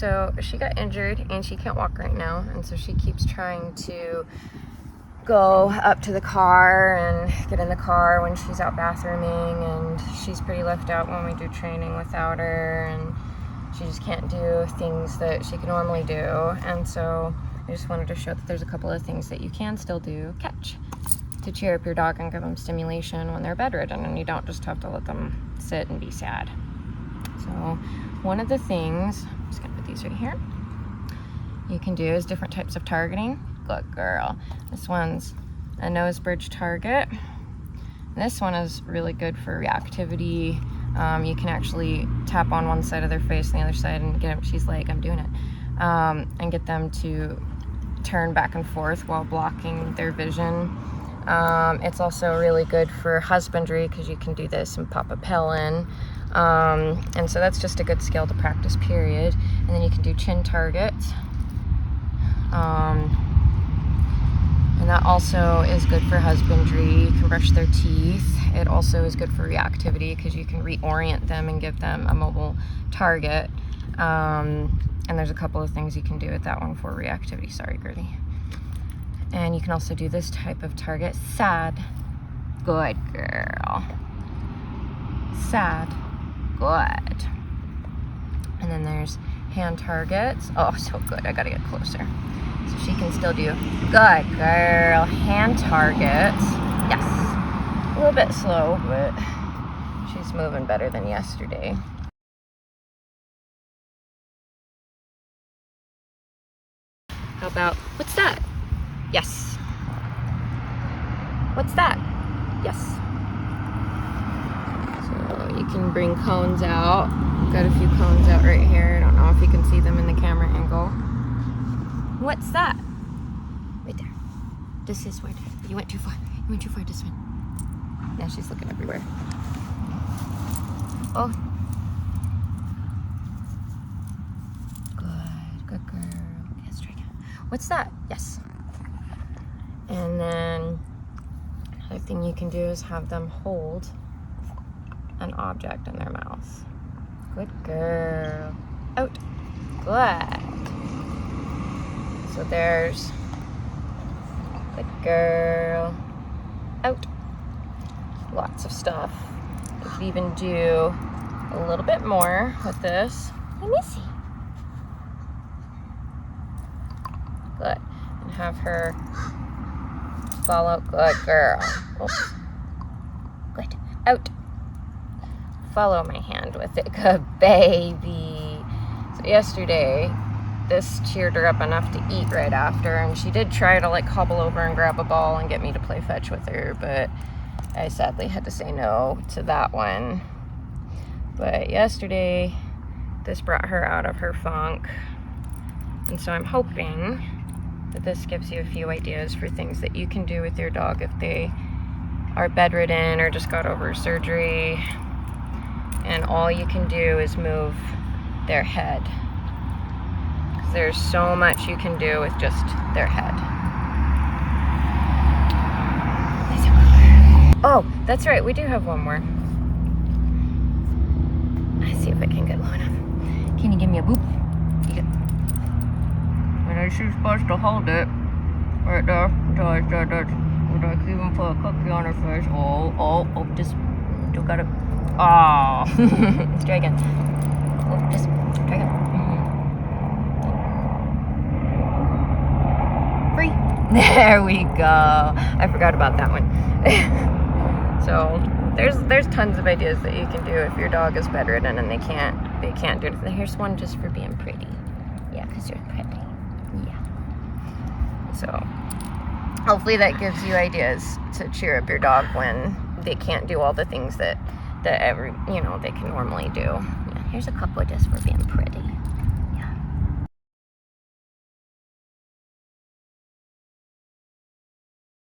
So she got injured and she can't walk right now, and so she keeps trying to go up to the car and get in the car when she's out bathrooming, and she's pretty left out when we do training without her, and she just can't do things that she can normally do. And so I just wanted to show that there's a couple of things that you can still do, catch, to cheer up your dog and give them stimulation when they're bedridden, and you don't just have to let them sit and be sad. So one of the things, I'm just gonna put these right here, you can do is different types of targeting. Good girl. This one's a nose bridge target. This one is really good for reactivity. You can actually tap on one side of their face and the other side and get them, she's like, I'm doing it, and get them to turn back and forth while blocking their vision. It's also really good for husbandry because you can do this and pop a pill in. And so that's just a good skill to practice, period. And then you can do chin targets. And that also is good for husbandry. You can brush their teeth. It also is good for reactivity because you can reorient them and give them a mobile target. And there's a couple of things you can do with that one for reactivity. Sorry, Gertie. And you can also do this type of target. Sad. Good girl. Sad. Good. And then there's hand targets. Oh, so good. I gotta get closer. So she can still do good girl hand targets. Yes. A little bit slow, but she's moving better than yesterday. How about, what's that? Yes. What's that? Yes. So you can bring cones out. Got a few cones out right here. I don't know if you can see them in the camera angle. What's that? Right there. This is where you went too far. You went too far this one. Now she's looking everywhere. Oh. Good girl. Yes, try again. What's that? Yes. And then another thing you can do is have them hold an object in their mouth. Good girl. Out. Good. So there's good girl. Out. Lots of stuff. You could even do a little bit more with this. Hey, Missy. Good. And have her follow. Good girl. Oops. Good. Out. Follow my hand with it. Good baby. So yesterday, this cheered her up enough to eat right after, and she did try to like hobble over and grab a ball and get me to play fetch with her, but I sadly had to say no to that one. But yesterday, this brought her out of her funk, and so I'm hoping that this gives you a few ideas for things that you can do with your dog if they are bedridden or just got over surgery, and all you can do is move their head. There's so much you can do with just their head. Oh, that's right, we do have one more. Let's see if I can get low enough. Can you give me a boop? And then she's supposed to hold it right there until I said that. Would I even put a cookie on her face? Oh, just still got it. Oh, let's try again. Oh, just try again. There we go. I forgot about that one. So there's tons of ideas that you can do if your dog is bedridden and they can't do it. Here's one just for being pretty. Yeah, because you're pretty. Yeah. So hopefully that gives you ideas to cheer up your dog when they can't do all the things that they can normally do. Yeah, here's a couple just for being pretty.